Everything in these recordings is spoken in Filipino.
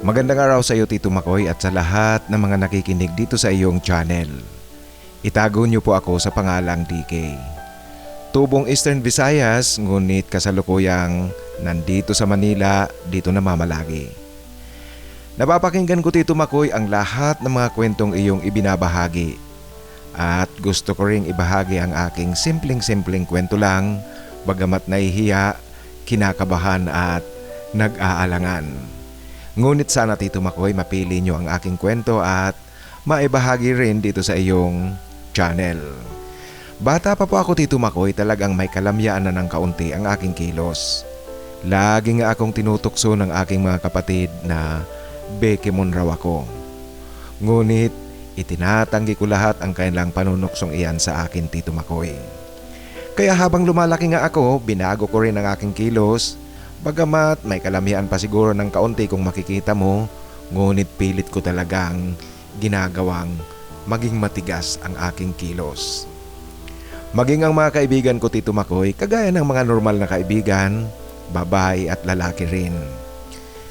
Magandang araw sa iyo Tito Makoy at sa lahat ng mga nakikinig dito sa iyong channel. Itago niyo po ako sa pangalang DK. Tubong Eastern Visayas ngunit kasalukuyang nandito sa Manila, dito namamalagi. Napapakinggan ko Tito Makoy ang lahat ng mga kwentong iyong ibinabahagi. At gusto ko ring ibahagi ang aking simpleng kwento lang, bagamat nahihiya, kinakabahan at nag-aalangan. Ngunit sana Tito Makoy mapili nyo ang aking kwento at maibahagi rin dito sa iyong channel. Bata pa po ako Tito Makoy, talagang may kalamyaan na ng kaunti ang aking kilos. Lagi nga akong tinutokso ng aking mga kapatid na bekemon raw ako. Ngunit itinatanggi ko lahat ang kanilang panunuksong iyan sa akin Tito Makoy. Kaya habang lumalaki nga ako, binago ko rin ang aking kilos. Bagamat may kalamihan pa siguro ng kaunti kung makikita mo, ngunit pilit ko talagang ginagawang maging matigas ang aking kilos. Maging ang mga kaibigan ko Tito Makoy, kagaya ng mga normal na kaibigan, babae at lalaki rin.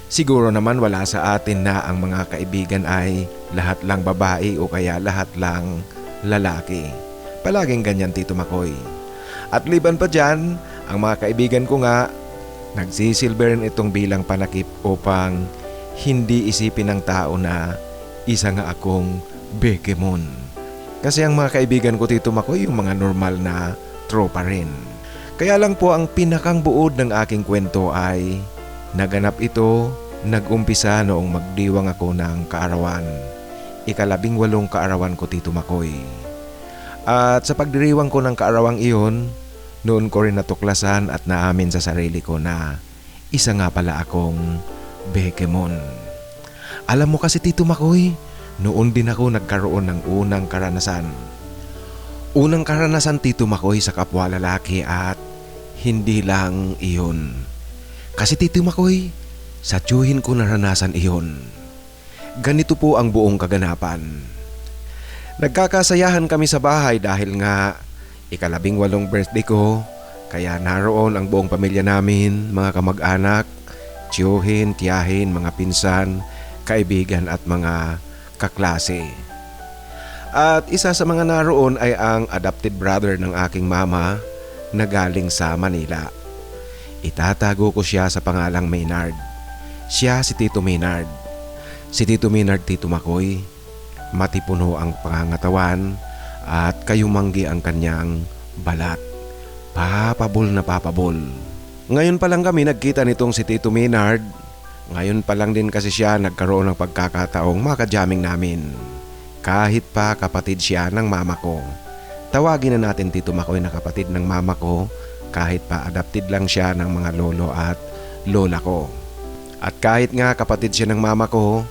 Siguro naman wala sa atin na ang mga kaibigan ay lahat lang babae o kaya lahat lang lalaki. Palaging ganyan Tito Makoy. At liban pa dyan, ang mga kaibigan ko nga, nagsisilbi rin itong bilang panakip upang hindi isipin ng tao na isa nga akong bekemon. Kasi ang mga kaibigan ko Tito Makoy yung mga normal na tropa rin. Kaya lang po ang pinakang buod ng aking kwento ay naganap ito, nag-umpisa noong magdiwang ako ng kaarawan. 18 kaarawan ko Tito Makoy. At sa pagdiriwang ko ng kaarawang iyon, noon ko rin natuklasan at naamin sa sarili ko na isa nga pala akong bekemon. Alam mo kasi Tito Makoy, noon din ako nagkaroon ng unang karanasan. Unang karanasan Tito Makoy sa kapwa lalaki at hindi lang iyon. Kasi Tito Makoy, sa tiyuhin ko naranasan iyon. Ganito po ang buong kaganapan. Nagkakasayahan kami sa bahay dahil nga 18 birthday ko, kaya naroon ang buong pamilya namin, mga kamag-anak, tiyuhin, tiyahin, mga pinsan, kaibigan at mga kaklase. At isa sa mga naroon ay ang adopted brother ng aking mama na galing sa Manila. Itatago ko siya sa pangalang Maynard. Siya si Tito Maynard. Si Tito Maynard Tito Makoy, matipuno ang pangangatawan at kayumanggi ang kanyang balat. Papabol na papabol. Ngayon pa lang kami nagkita nitong si Tito Maynard. Ngayon pa lang din kasi siya nagkaroon ng pagkakataong makajamming namin. Kahit pa kapatid siya ng mama ko. Tawagin na natin Tito Makoy na kapatid ng mama ko, kahit pa adopted lang siya ng mga lolo at lola ko. At kahit nga kapatid siya ng mama ko,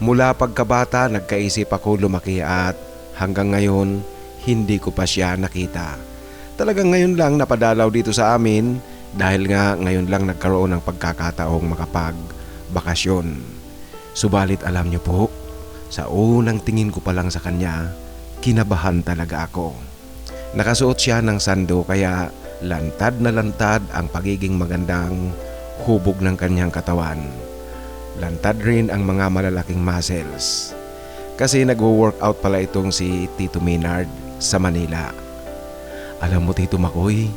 mula pagkabata nagkaisip ako lumaki at hanggang ngayon hindi ko pa siya nakita. Talagang ngayon lang napadalaw dito sa amin dahil nga ngayon lang nagkaroon ng pagkakataong makapagbakasyon. Subalit alam niyo po, sa unang tingin ko pa lang sa kanya, kinabahan talaga ako. Nakasuot siya ng sando kaya lantad na lantad ang pagiging magandang hubog ng kanyang katawan. Lantad rin ang mga malalaking muscles. Kasi nagwo-workout pala itong si Tito Maynard sa Manila. Alam mo Tito Makoy,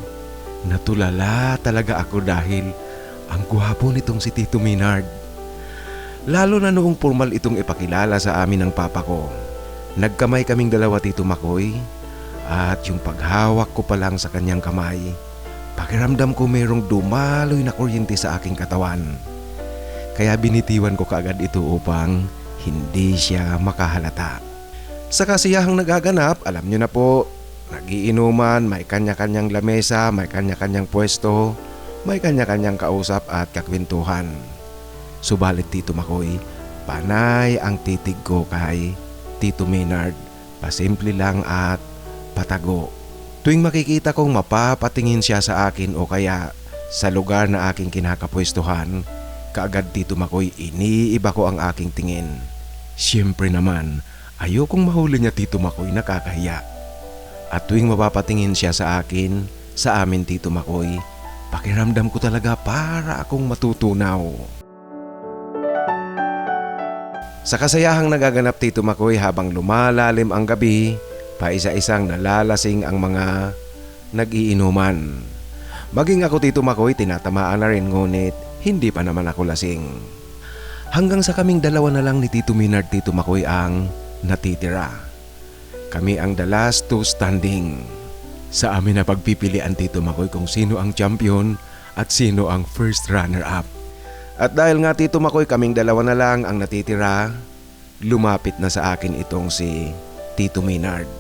natulala talaga ako dahil ang gwapo nitong si Tito Maynard. Lalo na noong formal itong ipakilala sa amin ng papa ko. Nagkamay kaming dalawa Tito Makoy at yung paghawak ko pa lang sa kanyang kamay, pakiramdam ko merong dumaloy na kuryente sa aking katawan. Kaya binitiwan ko kaagad ito upang hindi siya makahalata. Sa kasiyahang nagaganap, alam nyo na po, nagiinuman, may kanya-kanyang lamesa, may kanya-kanyang pwesto, may kanya-kanyang kausap at kakwentuhan. Subalit Tito Makoy, panay ang titig ko kay Tito Maynard, pasimple lang at patago. Tuwing makikita kong mapapatingin siya sa akin o kaya sa lugar na aking kinakapwestuhan, kaagad Tito Makoy iniiba ko ang aking tingin. Siyempre naman, ayokong mahuli niya Tito Makoy, nakakahiya. At tuwing mapapatingin siya sa akin, sa amin Tito Makoy, pakiramdam ko talaga para akong matutunaw. Sa kasayahang nagaganap Tito Makoy habang lumalalim ang gabi, paisa-isang nalalasing ang mga nag-iinuman. Maging ako Tito Makoy tinatamaan na rin ngunit hindi pa naman ako lasing. Hanggang sa kaming dalawa na lang ni Tito Maynard Tito Makoy ang natitira. Kami ang the last two standing. Sa amin na pagpipilian Tito Makoy kung sino ang champion at sino ang first runner-up. At dahil nga Tito Makoy kaming dalawa na lang ang natitira, lumapit na sa akin itong si Tito Maynard.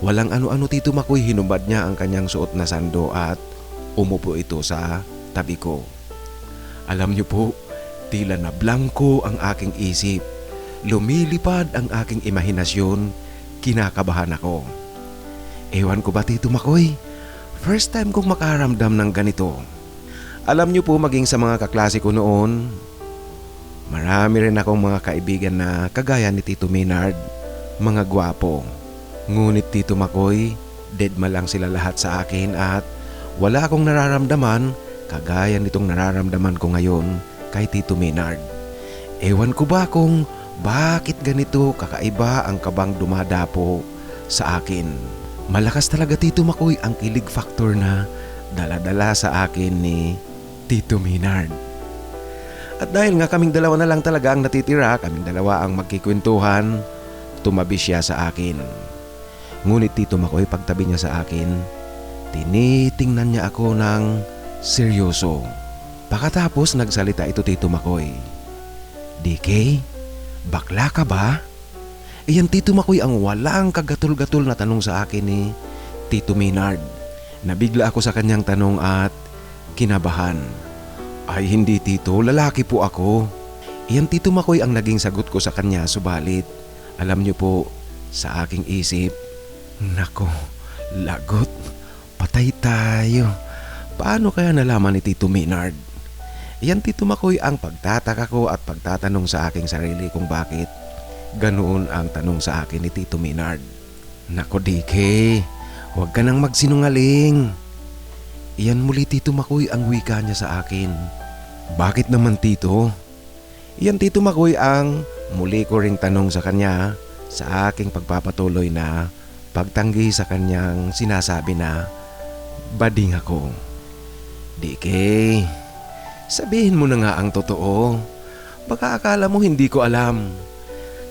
Walang ano-ano Tito Makoy, hinubad niya ang kanyang suot na sando at umupo ito sa tabi ko. Alam niyo po, tila na blanko ang aking isip. Lumilipad ang aking imahinasyon, kinakabahan ako. Ewan ko ba Tito Makoy, first time kong makaramdam ng ganito. Alam niyo po, maging sa mga kaklase ko noon, marami rin akong mga kaibigan na kagaya ni Tito Maynard, mga gwapo. Ngunit Tito Makoy, deadma lang sila lahat sa akin at wala akong nararamdaman kagaya nitong nararamdaman ko ngayon kay Tito Maynard. Ewan ko ba kung bakit ganito kakaiba ang kabang dumadapo sa akin. Malakas talaga Tito Makoy ang kilig factor na dala-dala sa akin ni Tito Maynard. At dahil nga kaming dalawa na lang talaga ang natitira, kaming dalawa ang magkikwentuhan, tumabi siya sa akin. Ngunit Tito Makoy, pagtabi niya sa akin, tinitingnan niya ako ng seryoso. Pagkatapos nagsalita ito Tito Makoy. DK, bakla ka ba? Iyan Tito Makoy ang walang kagatul-gatul na tanong sa akin ni Tito Maynard. Nabigla ako sa kanyang tanong at kinabahan. Ay hindi Tito, lalaki po ako. Iyan Tito Makoy ang naging sagot ko sa kanya, subalit alam niyo po, sa aking isip, nako, lagot, patay tayo. Paano kaya nalaman ni Tito Maynard? Iyan Tito Makoy ang pagtataka ko at pagtatanong sa aking sarili kung bakit ganoon ang tanong sa akin ni Tito Maynard. Nako DK, huwag ka nang magsinungaling. Iyan muli Tito Makoy ang wika niya sa akin. Bakit naman Tito? Iyan Tito Makoy ang muli ko ring tanong sa kanya sa aking pagpapatuloy na pagtanggi sa kanyang sinasabi na bading ako. DK, sabihin mo na nga ang totoo. Baka akala mo hindi ko alam.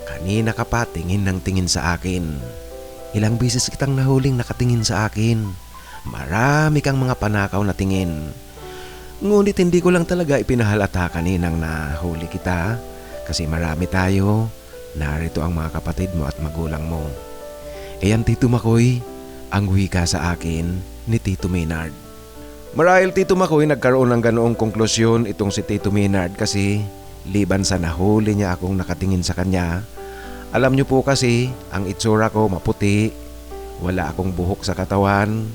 Kanina ka pa tingin ng tingin sa akin. Ilang beses kitang nahuling nakatingin sa akin. Marami kang mga panakaw na tingin. Ngunit hindi ko lang talaga ipinahalata kaninang nahuli kita kasi marami tayo. Narito ang mga kapatid mo at magulang mo. Ayan Tito Makoy, ang wika sa akin ni Tito Maynard. Marahil Tito Makoy nagkaroon ng ganoong konklusyon itong si Tito Maynard kasi liban sa nahuli niya akong nakatingin sa kanya. Alam niyo po kasi ang itsura ko maputi, wala akong buhok sa katawan,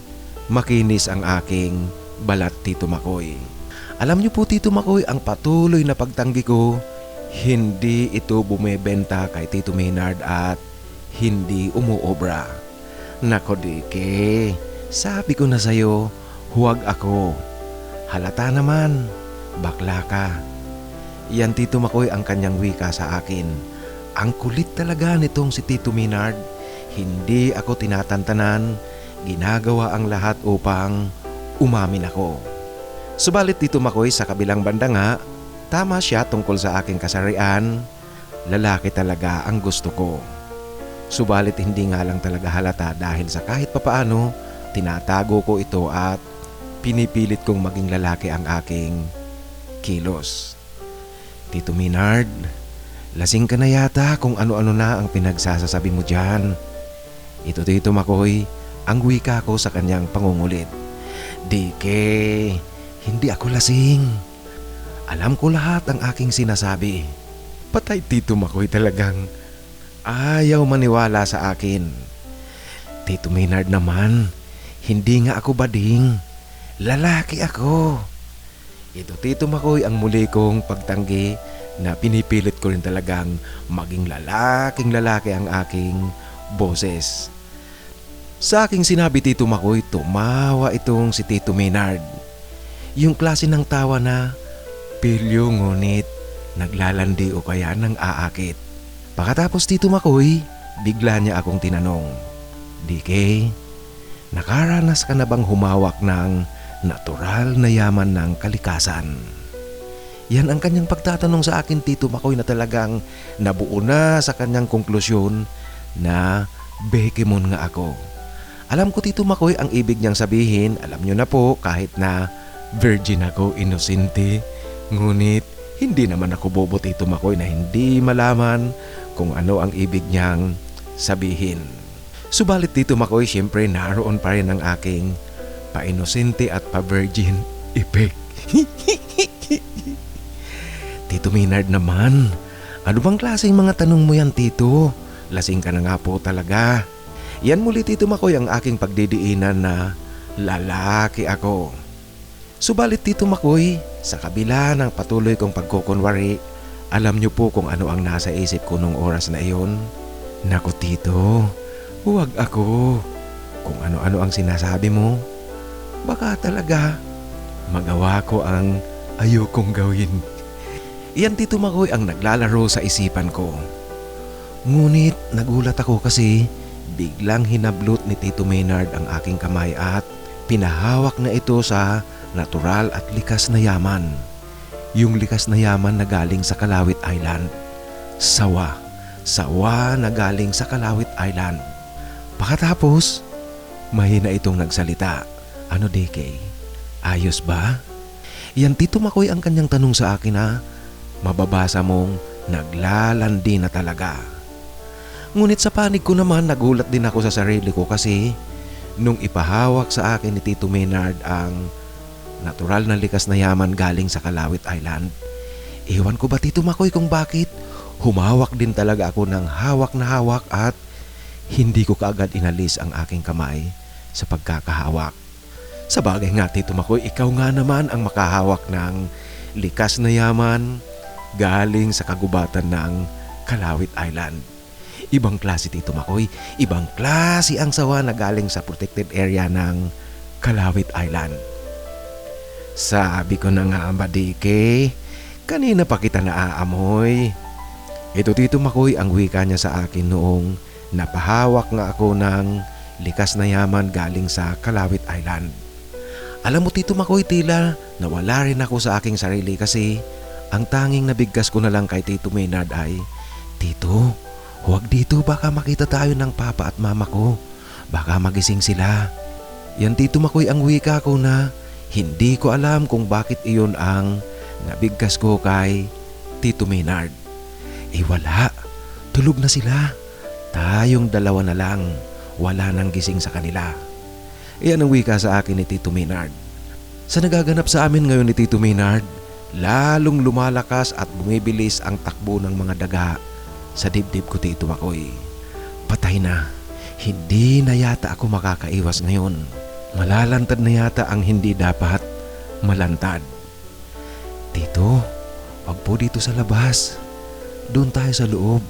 makinis ang aking balat Tito Makoy. Alam niyo po Tito Makoy, ang patuloy na pagtanggi ko, hindi ito bumebenta kay Tito Maynard at hindi umuobra. Nako Dike, sabi ko na sa'yo, huwag ako. Halata naman, bakla ka. Yan Tito Makoy ang kanyang wika sa akin. Ang kulit talaga nitong si Tito Maynard. Hindi ako tinatantanan, ginagawa ang lahat upang umamin ako. Subalit Tito Makoy, sa kabilang banda nga, tama siya tungkol sa aking kasarian. Lalaki talaga ang gusto ko. Subalit hindi nga lang talaga halata dahil sa kahit papaano, tinatago ko ito at pinipilit kong maging lalaki ang aking kilos. Tito Maynard, lasing ka na yata kung ano-ano na ang pinagsasasabi mo dyan. Ito Tito Makoy, ang wika ko sa kanyang pangungulit. Dike, hindi ako lasing. Alam ko lahat ang aking sinasabi. Patay Tito Makoy, talagang ayaw maniwala sa akin. Tito Maynard naman, hindi nga ako bading. Lalaki ako. Ito Tito Makoy ang muli kong pagtanggi na pinipilit ko rin talagang maging lalaking lalaki ang aking boses. Sa aking sinabi Tito Makoy, tumawa itong si Tito Maynard. Yung klase ng tawa na pilyo ngunit naglalandi o kaya nang aakit. Pagkatapos Tito Makoy, bigla niya akong tinanong, DK, nakaranas ka na bang humawak ng natural na yaman ng kalikasan? Yan ang kanyang pagtatanong sa akin, Tito Makoy, na talagang nabuo na sa kanyang konklusyon na Bekemon nga ako. Alam ko, Tito Makoy, ang ibig niyang sabihin, alam niyo na po, kahit na virgin ako, inosente. Ngunit hindi naman ako bobo, Tito Makoy, na hindi malaman kung ano ang ibig niyang sabihin. Subalit, Tito Makoy, siyempre naroon pa rin ang aking pa-inosente at pa-virgin effect. Tito Maynard naman, ano bang klaseng mga tanong mo yan, Tito? Lasing ka na nga po talaga. Yan muli, Tito Makoy, ang aking pagdidiinan na lalaki ako. Subalit, Tito Makoy, sa kabila ng patuloy kong pagkukunwari, alam niyo po kung ano ang nasa isip ko nung oras na iyon? Naku, Tito, huwag ako. Kung ano-ano ang sinasabi mo, baka talaga magawa ko ang ayokong gawin. Iyan, Tito Makoy, ang naglalaro sa isipan ko. Ngunit nagulat ako kasi biglang hinablot ni Tito Maynard ang aking kamay at pinahawak na ito sa natural at likas na yaman. Yung likas na yaman na galing sa Kalawit Island. Sawa na galing sa Kalawit Island. Pagkatapos, mahina itong nagsalita. Ano, DK? Ayos ba? Yan, Tito Makoy, ang kanyang tanong sa akin na mababasa mong naglalandi na talaga. Ngunit sa panig ko naman, nagulat din ako sa sarili ko kasi nung ipahawak sa akin ni Tito Maynard ang natural na likas na yaman galing sa Kalawit Island, ewan ko ba, Tito Makoy, kung bakit humawak din talaga ako ng hawak na hawak at hindi ko kaagad inalis ang aking kamay sa pagkakahawak. Sa bagay nga, Tito Makoy, ikaw nga naman ang makahawak ng likas na yaman galing sa kagubatan ng Kalawit Island. Ibang klase, Tito Makoy, ibang klase ang sawa na galing sa protected area ng Kalawit Island. Sabi ko na nga ba, DK, kanina pa kita naaamoy. Ito, Tito Makoy, ang wika niya sa akin noong napahawak nga ako ng likas na yaman galing sa Kalawit Island. Alam mo, Tito Makoy, tila nawala rin ako sa aking sarili kasi ang tanging nabigkas ko na lang kay Tito Maynard ay, Tito, huwag dito, baka makita tayo ng papa at mama ko. Baka magising sila. Yan, Tito Makoy, ang wika ko na hindi ko alam kung bakit iyon ang nabigkas ko kay Tito Maynard. Eh wala, tulog na sila. Tayong dalawa na lang, wala nang gising sa kanila. Iyan ang wika sa akin ni Tito Maynard. Sa nagaganap sa amin ngayon ni Tito Maynard, lalong lumalakas at bumibilis ang takbo ng mga daga sa dibdib ko, Tito Makoy. Patay na, hindi na yata ako makakaiwas ngayon. Malalantad na yata ang hindi dapat malantad. Tito, wag po dito sa labas. Doon tayo sa loob.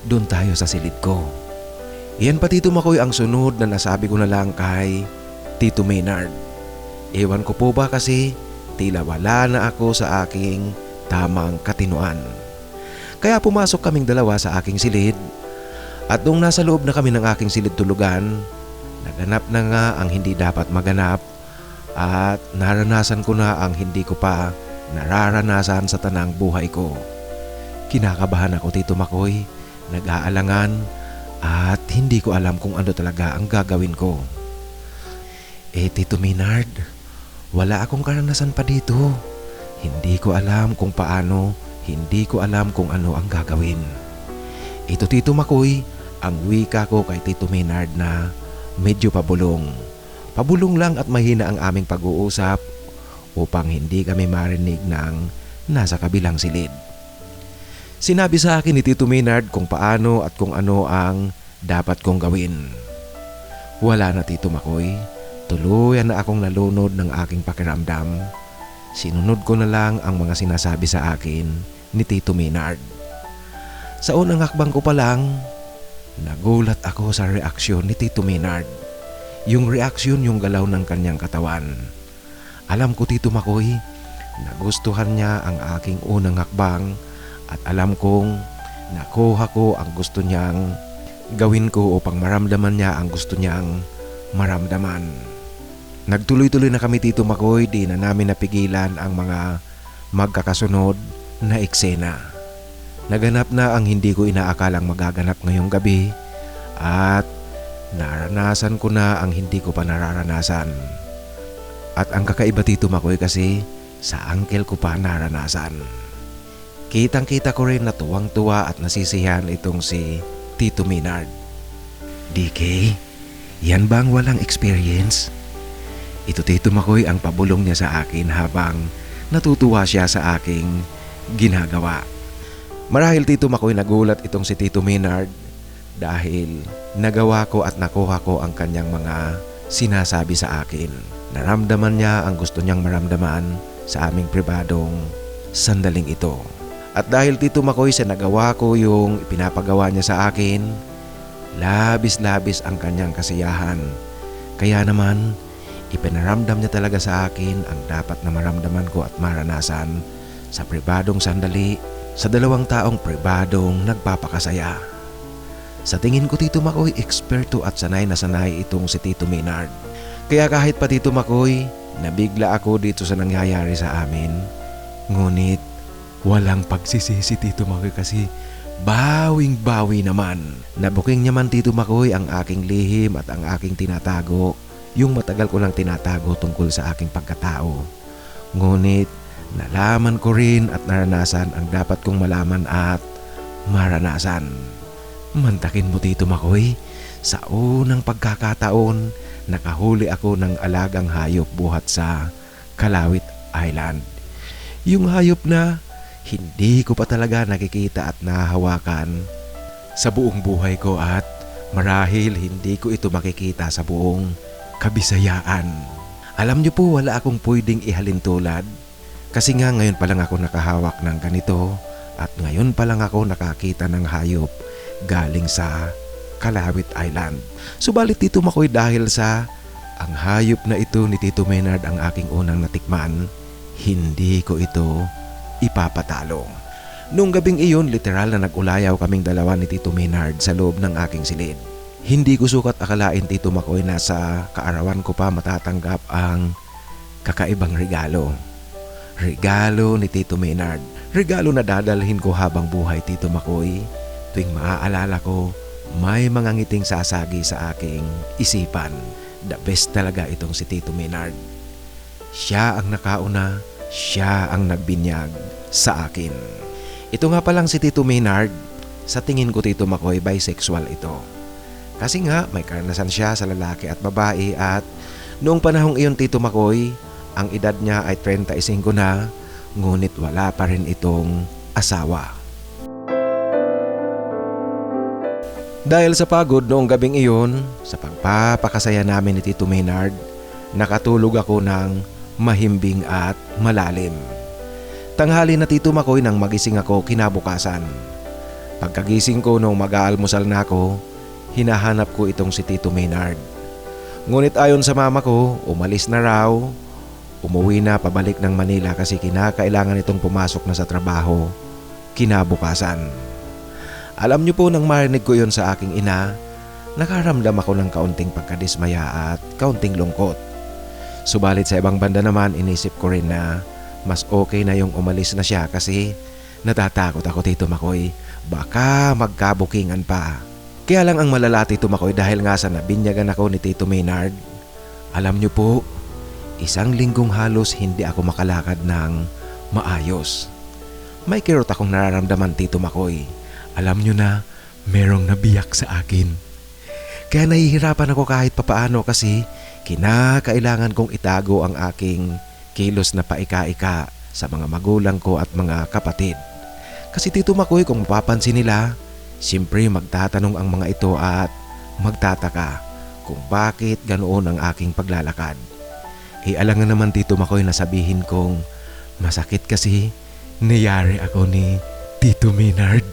Doon tayo sa silid ko. Iyan pa, Tito Makoy, ang sunod na nasabi ko na lang kay Tito Maynard. Ewan ko po ba kasi tila wala na ako sa aking tamang katinuan. Kaya pumasok kaming dalawa sa aking silid at nung nasa loob na kami ng aking silid tulugan, naganap na nga ang hindi dapat maganap at naranasan ko na ang hindi ko pa nararanasan sa tanang buhay ko. Kinakabahan ako, Tito Makoy, nag-aalangan at hindi ko alam kung ano talaga ang gagawin ko. Tito Maynard, wala akong karanasan pa dito. Hindi ko alam kung paano, hindi ko alam kung ano ang gagawin. Ito, Tito Makoy, ang wika ko kay Tito Maynard na medyo pabulong. Pabulong lang at mahina ang aming pag-uusap upang hindi kami marinig ng nasa kabilang silid. Sinabi sa akin ni Tito Maynard kung paano at kung ano ang dapat kong gawin. Wala na, Tito Makoy. Tuluyan na akong nalunod ng aking pakiramdam. Sinunod ko na lang ang mga sinasabi sa akin ni Tito Maynard. Sa unang hakbang ko pa lang, nagulat ako sa reaksyon ni Tito Maynard. Yung reaksyon, yung galaw ng kanyang katawan. Alam ko, Tito Makoy, nagustuhan niya ang aking unang hakbang at alam kong nakuha ko ang gusto niyang gawin ko upang maramdaman niya ang gusto niyang maramdaman. Nagtuloy-tuloy na kami Tito Makoy, di na namin napigilan ang mga magkakasunod na eksena. Naganap na ang hindi ko inaakalang magaganap ngayong gabi at naranasan ko na ang hindi ko pa nararanasan. At ang kakaiba Tito Makoy kasi sa uncle ko pa naranasan. Kitang-kita ko rin na tuwang-tuwa at nasisiyahan itong si Tito Maynard. DK, yan ba ang walang experience? Ito Tito Makoy ang pabulong niya sa akin habang natutuwa siya sa aking ginagawa. Marahil Tito Makoy nagulat itong si Tito Maynard dahil nagawa ko at nakuha ko ang kanyang mga sinasabi sa akin. Naramdaman niya ang gusto niyang maramdaman sa aming pribadong sandaling ito. At dahil Tito Makoy sa nagawa ko yung ipinapagawa niya sa akin, labis-labis ang kanyang kasiyahan. Kaya naman, ipinaramdam niya talaga sa akin ang dapat na maramdaman ko at maranasan sa pribadong sandali sa dalawang taong pribadong nagpapakasaya. Sa tingin ko Tito Makoy, eksperto at sanay na sanay itong si Tito Maynard. Kaya kahit pa Tito Makoy, nabigla ako dito sa nangyayari sa amin. Ngunit walang pagsisisi Tito Makoy kasi bawing-bawi naman. Nabuking niya man Tito Makoy ang aking lihim at ang aking tinatago, yung matagal ko lang tinatago tungkol sa aking pagkatao. Ngunit nalaman ko rin at naranasan ang dapat kong malaman at maranasan. Mantakin mo Tito Makoy, sa unang pagkakataon, nakahuli ako ng alagang hayop buhat sa Kalawit Island. Yung hayop na hindi ko pa talaga nakikita at nahawakan sa buong buhay ko at marahil hindi ko ito makikita sa buong Kabisayaan. Alam niyo po, wala akong pwedeng ihalintulad kasi nga ngayon pa lang ako nakahawak ng ganito at ngayon pa lang ako nakakita ng hayop galing sa Kalawit Island. Subalit Tito Makoy, dahil sa ang hayop na ito ni Tito Maynard ang aking unang natikman, hindi ko ito ipapatalo. Noong gabing iyon, literal na nag-ulayaw kaming dalawa ni Tito Maynard sa loob ng aking silid. Hindi ko sukat akalain Tito Makoy na sa kaarawan ko pa matatanggap ang kakaibang regalo. Regalo ni Tito Maynard. Regalo na dadalhin ko habang buhay Tito Makoy. Tuwing maaalala ko, may mga ngiting sasagi sa aking isipan. The best talaga itong si Tito Maynard. Siya ang nakauna, siya ang nagbinyag sa akin. Ito nga palang si Tito Maynard, sa tingin ko Tito Makoy, bisexual ito. Kasi nga may karanasan siya sa lalaki at babae at noong panahong iyon Tito Makoy, ang edad niya ay 35 na, ngunit wala pa rin itong asawa. Dahil sa pagod noong gabing iyon, sa pagpapakasaya namin ni Tito Maynard, nakatulog ako ng mahimbing at malalim. Tanghali na Tito Makoy nang magising ako kinabukasan. Pagkagising ko nung mag-aalmusal na ako, hinahanap ko itong si Tito Maynard. Ngunit ayon sa mama ko, umalis na raw. Umuwi na pabalik ng Manila kasi kinakailangan itong pumasok na sa trabaho kinabukasan. Alam niyo po, nang marinig ko yon sa aking ina, nakaramdam ako ng kaunting pagkadismaya at kaunting lungkot. Subalit sa ibang banda naman, inisip ko rin na mas okay na yung umalis na siya kasi natatakot ako Tito Makoy, baka magkabukingan pa. Kaya lang ang malala Tito Makoy, dahil nga sa nabinyagan ako ni Tito Maynard, alam niyo po, isang linggong halos hindi ako makalakad ng maayos. May kirot akong nararamdaman Tito Makoy. Alam niyo na, merong nabiyak sa akin. Kaya nahihirapan ako kahit papaano kasi kinakailangan kong itago ang aking kilos na paika-ika sa mga magulang ko at mga kapatid. Kasi Tito Makoy, kung mapapansin nila, siyempre magtatanong ang mga ito at magtataka kung bakit ganoon ang aking paglalakad. Alangan naman Tito Makoy na sabihin kong masakit kasi niyari ako ni Tito Maynard.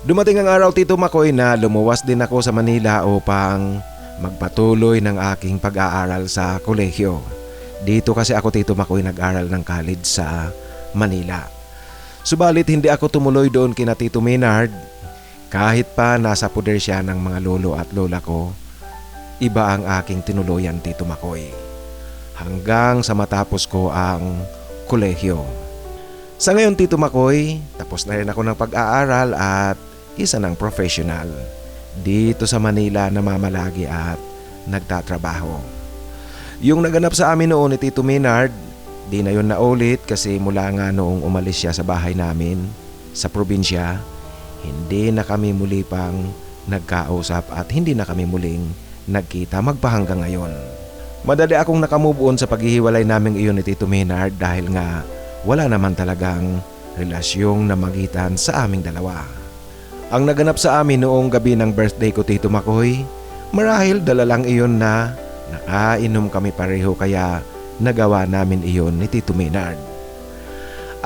Dumating ang araw Tito Makoy na lumuwas din ako sa Manila upang magpatuloy ng aking pag-aaral sa kolehiyo. Dito kasi ako, Tito Makoy, nag-aral ng college sa Manila. Subalit hindi ako tumuloy doon kina Tito Maynard. Kahit pa nasa poder siya ng mga lolo at lola ko, iba ang aking tinuluyan, Tito Makoy. Hanggang sa matapos ko ang kolehiyo. Sa ngayon, Tito Makoy, tapos na rin ako ng pag-aaral at isa ng professional. Dito sa Manila namamalagi at nagtatrabaho. Yung naganap sa amin noon ni Tito Maynard, di na yun naulit kasi mula nga noong umalis siya sa bahay namin sa probinsya, hindi na kami muli pang nagkausap at hindi na kami muling nagkita magpahanggang ngayon. Madali akong nakamove on sa paghihiwalay naming iyon ni Tito Maynard dahil nga wala naman talagang relasyong namagitan sa aming dalawa. Ang naganap sa amin noong gabi ng birthday ko, Tito Makoy, marahil dala lang iyon na nakainom kami pareho kaya nagawa namin iyon ni Tito Maynard.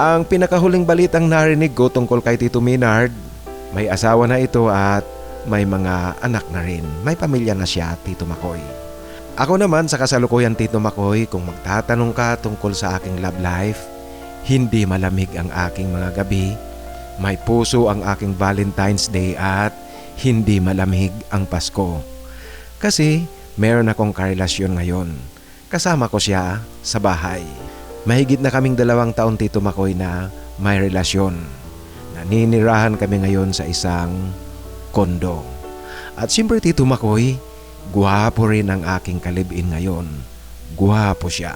Ang pinakahuling balitang narinig ko tungkol kay Tito Maynard, may asawa na ito at may mga anak na rin. May pamilya na siya, Tito Makoy. Ako naman sa kasalukuyan, Tito Makoy, kung magtatanong ka tungkol sa aking love life, hindi malamig ang aking mga gabi. May puso ang aking Valentine's Day at hindi malamig ang Pasko. Kasi meron akong karelasyon ngayon. Kasama ko siya sa bahay. Mahigit na kaming 2 taon, Tito Makoy, na may relasyon. Naninirahan kami ngayon sa isang kondo. At siyempre, Tito Makoy, guwapo rin ang aking kalibin ngayon. Guwapo siya.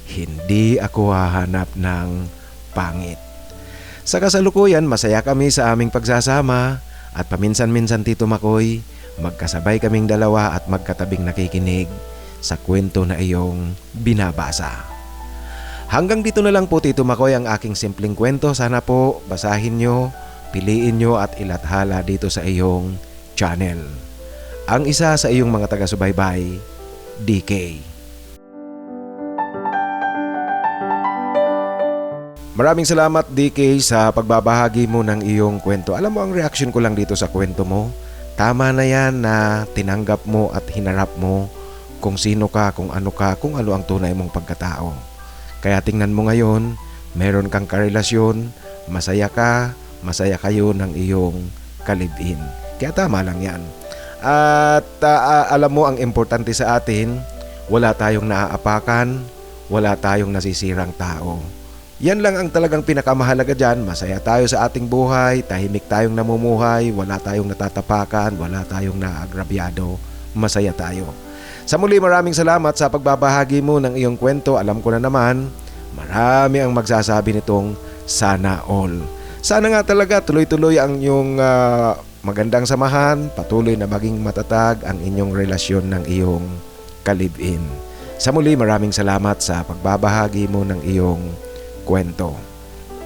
Hindi ako hahanap ng pangit. Sa kasalukuyan, masaya kami sa aming pagsasama at paminsan-minsan, Tito Makoy, magkasabay kaming dalawa at magkatabing nakikinig sa kwento na iyong binabasa. Hanggang dito na lang po, Tito Makoy, ang aking simpleng kwento. Sana po basahin nyo, piliin nyo at ilathala dito sa iyong channel. Ang isa sa iyong mga taga-subaybay, DK. Maraming salamat, DK, sa pagbabahagi mo ng iyong kwento. Alam mo, ang reaction ko lang dito sa kwento mo, tama na yan na tinanggap mo at hinarap mo kung sino ka, kung ano ang tunay mong pagkatao. Kaya tingnan mo ngayon, meron kang karelasyon, masaya kayo ng iyong kalibin. Kaya tama lang yan. At alam mo, ang importante sa atin, wala tayong naaapakan, wala tayong nasisirang tao. Yan lang ang talagang pinakamahalaga dyan. Masaya tayo sa ating buhay, tahimik tayong namumuhay, wala tayong natatapakan, wala tayong naagrabyado, masaya tayo. Sa muli, maraming salamat sa pagbabahagi mo ng iyong kwento. Alam ko na naman, marami ang magsasabi nitong sana all. Sana nga talaga tuloy-tuloy ang iyong magandang samahan, patuloy na maging matatag ang inyong relasyon ng iyong kalibin. Sa muli, maraming salamat sa pagbabahagi mo ng iyong kwento.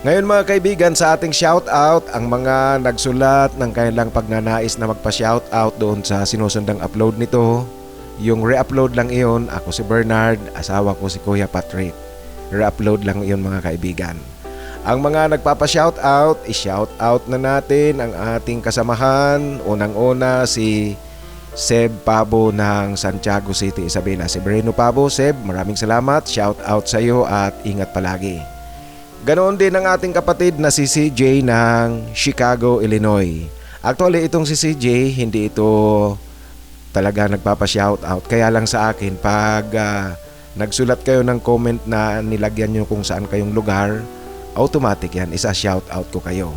Ngayon, mga kaibigan, sa ating shoutout, ang mga nagsulat ng kanilang pagnanais na magpa-shoutout doon sa sinusundang upload nito, yung re-upload lang iyon. Ako si Bernard, asawa ko si Kuya Patrick. Re-upload lang iyon, mga kaibigan. Ang mga nagpapa-shoutout, i-shoutout na natin ang ating kasamahan. Unang-una si Seb Pabo ng Santiago City, Isabela. Si Breno Pabo, Seb, maraming salamat. Shoutout sa iyo at ingat palagi. Ganoon din ang ating kapatid na si CJ ng Chicago, Illinois. Actually, itong si CJ, hindi ito talaga nagpapa-shoutout. Kaya lang sa akin, pag nagsulat kayo ng comment na nilagyan nyo kung saan kayong lugar, automatic yan, isa-shoutout ko kayo.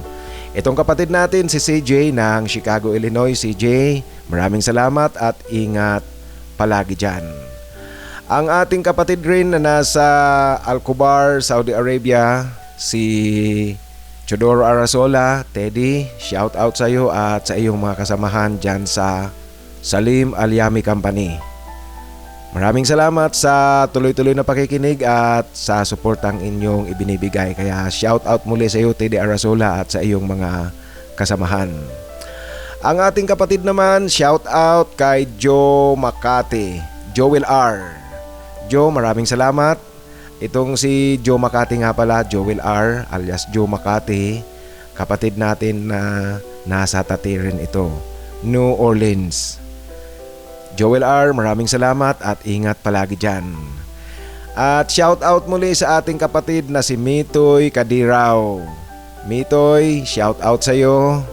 Itong kapatid natin, si CJ ng Chicago, Illinois. CJ, maraming salamat at ingat palagi dyan. Ang ating kapatid rin na nasa Al-Kubar, Saudi Arabia, si Chodoro Arasola. Teddy, shout out sa iyo at sa iyong mga kasamahan dyan sa Salim Al-Yami Company. Maraming salamat sa tuloy-tuloy na pakikinig at sa suportang inyong ibinibigay. Kaya shout out muli sa iyo, Teddy Arasola, at sa iyong mga kasamahan. Ang ating kapatid naman, shout out kay Joe Makati, Joel R. Joe, maraming salamat. Itong si Joe Makati nga pala, Joel R. alias Joe Makati, kapatid natin na nasa Tatirin ito, New Orleans. Joel R., maraming salamat at ingat palagi dyan. At shout out muli sa ating kapatid na si Mitoy Kadiraw. Mitoy, shout out sa iyo.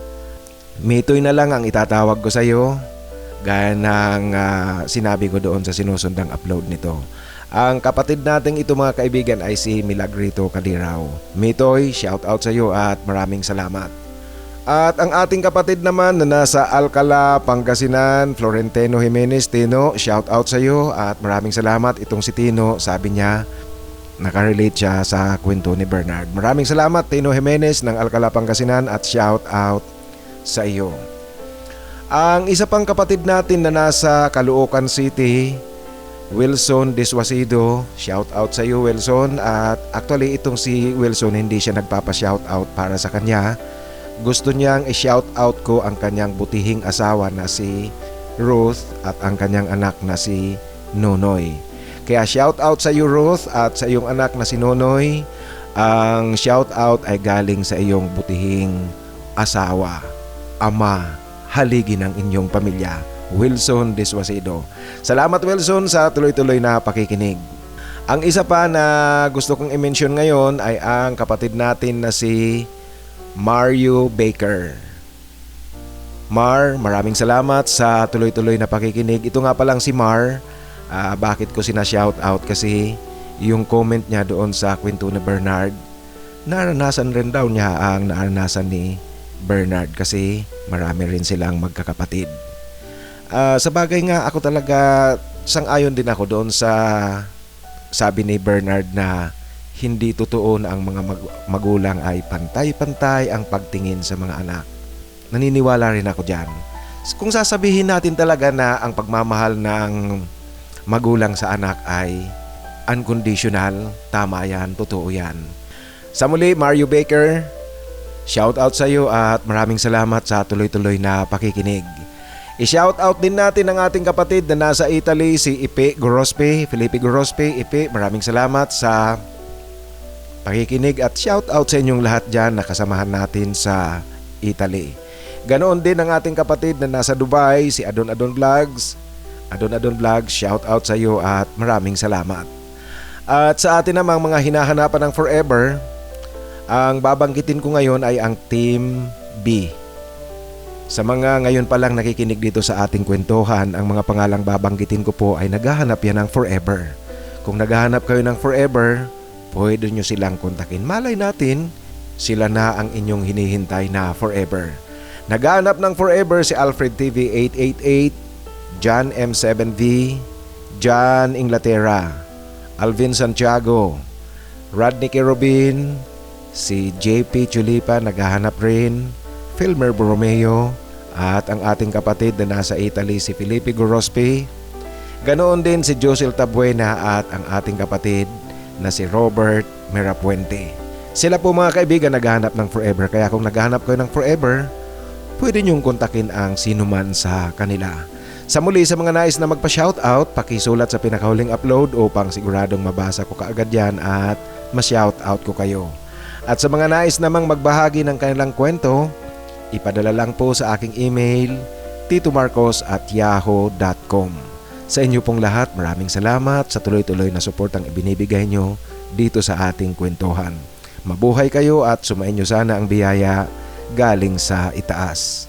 Mitoy na lang ang itatawag ko sa iyo, gaya ng sinabi ko doon sa sinusundang upload nito. Ang kapatid nating ito mga kaibigan ay si Milagrito Kadiraw. Mitoy, shout out sa iyo at maraming salamat. At ang ating kapatid naman na nasa Alcala, Pangasinan, Florentino Jimenez. Tino, shout out sa iyo at maraming salamat. Itong si Tino, sabi niya, nakarelate siya sa kwento ni Bernard. Maraming salamat Tino Jimenez ng Alcala, Pangasinan at shout out sa iyo. Ang isa pang kapatid natin na nasa Caloocan City, Wilson Deswasido, shout out sa iyo Wilson. At actually itong si Wilson hindi siya nagpapa-shout out para sa kanya. Gusto niyang i-shout out ko ang kanyang butihing asawa na si Ruth at ang kanyang anak na si Nonoy. Kaya shout out sa iyo Ruth at sa iyong anak na si Nonoy. Ang shout out ay galing sa iyong butihing asawa, ama, haligi ng inyong pamilya, Wilson Deswasido. Salamat Wilson sa tuloy-tuloy na pakikinig. Ang isa pa na gusto kong i-mention ngayon ay ang kapatid natin na si Mario Baker. Mar, maraming salamat sa tuloy-tuloy na pakikinig. Ito nga palang si Mar. Bakit ko sina-shout out? Kasi yung comment niya doon sa kwento ni Bernard, naranasan rin daw niya ang naranasan ni Bernard kasi marami rin silang magkakapatid. Sa bagay nga ako talaga sang-ayon din ako doon sa sabi ni Bernard na hindi totoo na ang mga magulang ay pantay-pantay ang pagtingin sa mga anak. Naniniwala rin ako dyan. Kung sasabihin natin talaga na ang pagmamahal ng magulang sa anak ay unconditional, tama yan, totoo yan. Sa muli, Mario Baker, shout out sa iyo at maraming salamat sa tuloy-tuloy na pakikinig. I-shout out din natin ang ating kapatid na nasa Italy, si Ipe Gorospe, Felipe Gorospe. Ipe, maraming salamat sa pakikinig at shout out sa inyong lahat dyan na kasamahan natin sa Italy. Ganoon din ang ating kapatid na nasa Dubai, si Adon Adon Vlogs. Adon Adon Vlogs, shout out sa iyo at maraming salamat. At sa atin namang mga hinahanapan ng forever, ang babanggitin ko ngayon ay ang Team B. Sa mga ngayon pa lang nakikinig dito sa ating kwentuhan, ang mga pangalang babanggitin ko po ay naghahanap yan ng forever. Kung naghahanap kayo ng forever, pwede nyo silang kontakin. Malay natin, sila na ang inyong hinihintay na forever. Naghahanap ng forever si Alfred TV 888, John M7V, John Inglaterra, Alvin Santiago, Rodney Kerubin, si JP Chulipa naghahanap rin, Filmer Borromeo, at ang ating kapatid na nasa Italy si Felipe Gorospe. Ganoon din si Josel Tabuena at ang ating kapatid na si Robert Merapuente. Sila po mga kaibigan naghahanap ng forever. Kaya kung naghahanap kayo ng forever, pwede nyong kontakin ang sino man sa kanila. Sa muli, sa mga nais na magpa-shoutout, pakisulat sa pinakahuling upload upang siguradong mabasa ko kaagad yan at ma-shoutout ko kayo. At sa mga nais namang magbahagi ng kanilang kwento, ipadala lang po sa aking email, titomarcos@yahoo.com. Sa inyo pong lahat, maraming salamat sa tuloy-tuloy na suportang ibinibigay nyo dito sa ating kwentuhan. Mabuhay kayo at sumainyo sana ang biyaya galing sa itaas.